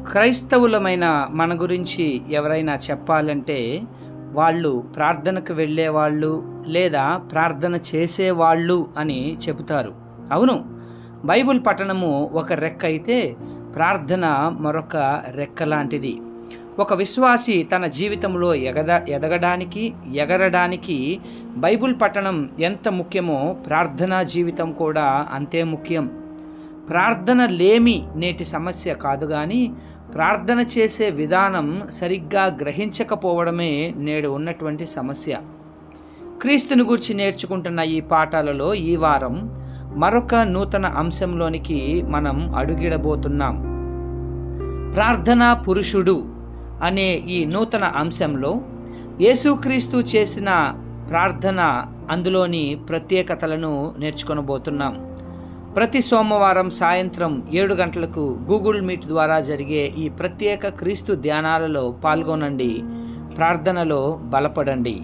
క్రైస్తవులమైన మన గురించి ఎవరైనా చెప్పాలంటే వాళ్ళు ప్రార్థనకు వెళ్ళేవాళ్ళు లేదా ప్రార్థన చేసేవాళ్ళు అని చెబుతారు. అవును, బైబిల్ పఠనము ఒక రెక్క అయితే ప్రార్థన మరొక రెక్క లాంటిది. ఒక విశ్వాసి తన జీవితంలో ఎగరడానికి బైబిల్ పఠనం ఎంత ముఖ్యమో ప్రార్థనా జీవితం కూడా అంతే ముఖ్యం. ప్రార్థన లేమి నేటి సమస్య కాదు, కానీ ప్రార్థన చేసే విధానం సరిగ్గా గ్రహించకపోవడమే నేడు ఉన్నటువంటి సమస్య. క్రీస్తుని గురించి నేర్చుకుంటున్న ఈ పాఠాలలో ఈ వారం మరొక నూతన అంశంలోనికి మనం అడుగిడబోతున్నాం. ప్రార్థనా పురుషుడు అనే ఈ నూతన అంశంలో యేసుక్రీస్తు చేసిన ప్రార్థన, అందులోని ప్రత్యేకతలను నేర్చుకొనబోతున్నాం. ప్రతి సోమవారం సాయంత్రం 7 గంటలకు గూగుల్ మీట్ ద్వారా జరిగే ఈ ప్రత్యేక క్రీస్తు ధ్యానాలలో పాల్గొనండి, ప్రార్థనలో బలపడండి.